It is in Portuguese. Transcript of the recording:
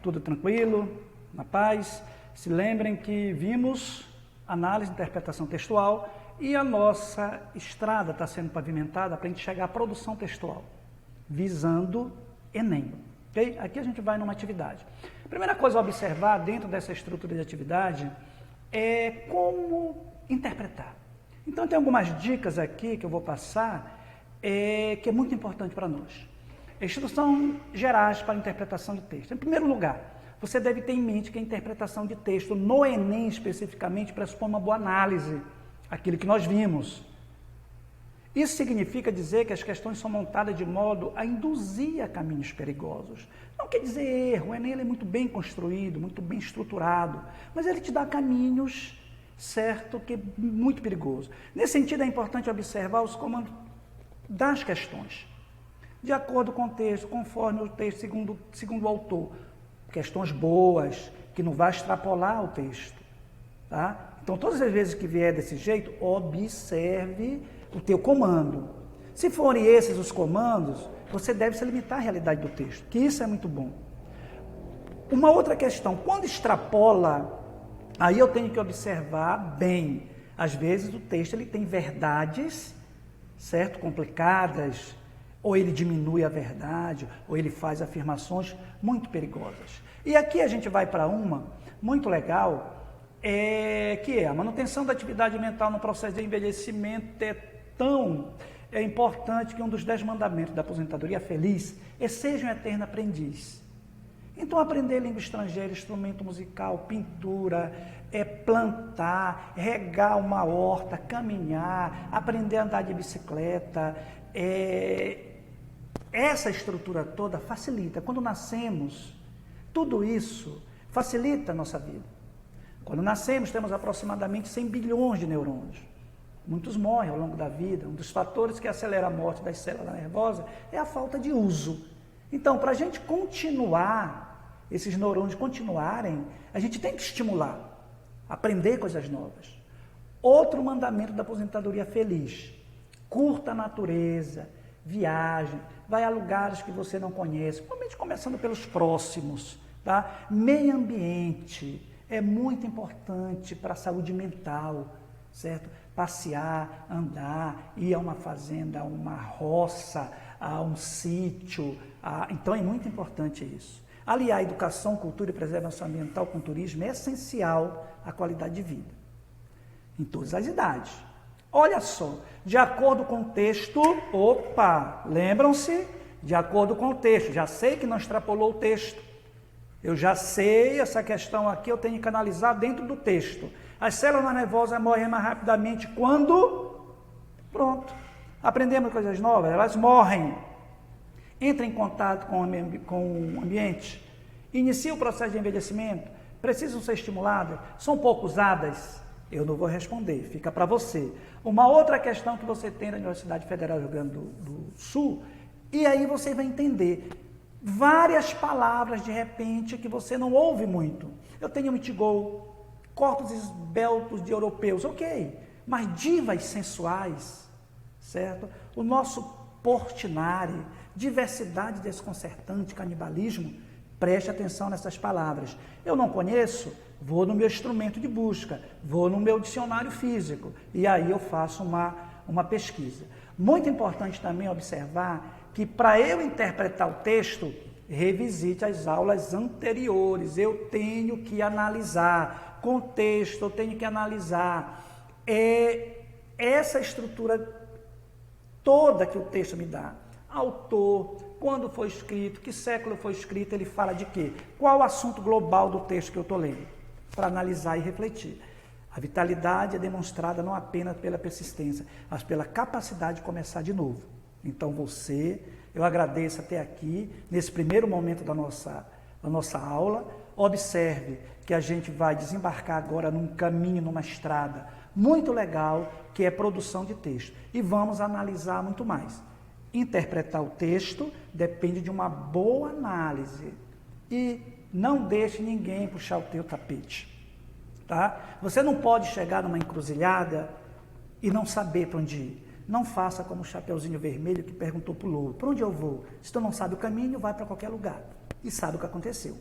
Tudo tranquilo? Na paz? Se lembrem que vimos análise e interpretação textual e a nossa estrada está sendo pavimentada para a gente chegar à produção textual, visando Enem. Okay? Aqui a gente vai numa atividade. A primeira coisa a observar dentro dessa estrutura de atividade é como interpretar. Então tem algumas dicas aqui que eu vou passar que é muito importante para nós. Instruções gerais para a interpretação de texto. Em primeiro lugar, você deve ter em mente que a interpretação de texto no Enem especificamente pressupõe uma boa análise, aquilo que nós vimos. Isso significa dizer que as questões são montadas de modo a induzir a caminhos perigosos. Não quer dizer erro, o Enem ele é muito bem construído, muito bem estruturado, mas ele te dá caminhos, certo, que é muito perigoso. Nesse sentido, é importante observar os comandos das questões, de acordo com o texto, conforme o texto, segundo o autor. Questões boas, que não vai extrapolar o texto. Tá? Então, todas as vezes que vier desse jeito, observe o teu comando. Se forem esses os comandos, você deve se limitar à realidade do texto, que isso é muito bom. Uma outra questão, quando extrapola, aí eu tenho que observar bem. Às vezes o texto ele tem verdades, certo? Complicadas, ou ele diminui a verdade, ou ele faz afirmações muito perigosas. E aqui a gente vai para uma muito legal, que é a manutenção da atividade mental no processo de envelhecimento é importante que um dos 10 mandamentos da aposentadoria feliz seja um eterno aprendiz. Então, aprender língua estrangeira, instrumento musical, pintura, plantar, regar uma horta, caminhar, aprender a andar de bicicleta, essa estrutura toda facilita. Quando nascemos, tudo isso facilita a nossa vida. Quando nascemos, temos aproximadamente 100 bilhões de neurônios. Muitos morrem ao longo da vida. Um dos fatores que acelera a morte das células nervosas é a falta de uso. Então, para a gente continuar, esses neurônios continuarem, a gente tem que estimular, aprender coisas novas. Outro mandamento da aposentadoria feliz: curta a natureza, viagem, vai a lugares que você não conhece, principalmente começando pelos próximos. Tá? Meio ambiente é muito importante para a saúde mental, certo? Passear, andar, ir a uma fazenda, a uma roça, a um sítio, então é muito importante isso. Aliar a educação, cultura e preservação ambiental com turismo é essencial à qualidade de vida, em todas as idades. Olha só, de acordo com o texto, lembram-se? De acordo com o texto, já sei que não extrapolou o texto, eu já sei essa questão aqui, eu tenho que analisar dentro do texto. As células nervosas morrem mais rapidamente quando? Pronto, aprendemos coisas novas, elas morrem. Entra em contato com o ambiente, inicia o processo de envelhecimento, precisam ser estimuladas, são pouco usadas. Eu não vou responder, fica para você. Uma outra questão que você tem na Universidade Federal do Rio Grande do Sul, e aí você vai entender várias palavras de repente que você não ouve muito. Eu tenho mitigol, corpos esbeltos de europeus, ok, mas divas sensuais, certo? O nosso Portinari, diversidade desconcertante, canibalismo, preste atenção nessas palavras. Eu não conheço? Vou no meu instrumento de busca, vou no meu dicionário físico e aí eu faço uma pesquisa. Muito importante também observar que para eu interpretar o texto, revisite as aulas anteriores. Eu tenho que analisar contexto, eu tenho que analisar essa estrutura toda que o texto me dá. Autor, quando foi escrito, que século foi escrito, ele fala de quê? Qual o assunto global do texto que eu estou lendo? Para analisar e refletir. A vitalidade é demonstrada não apenas pela persistência, mas pela capacidade de começar de novo. Então eu agradeço até aqui, nesse primeiro momento da nossa aula. Observe que a gente vai desembarcar agora num caminho, numa estrada muito legal, que é produção de texto. E vamos analisar muito mais. Interpretar o texto depende de uma boa análise. E não deixe ninguém puxar o teu tapete. Tá? Você não pode chegar numa encruzilhada e não saber para onde ir. Não faça como o Chapeuzinho Vermelho que perguntou para o lobo: para onde eu vou? Se tu não sabe o caminho, vai para qualquer lugar. E sabe o que aconteceu.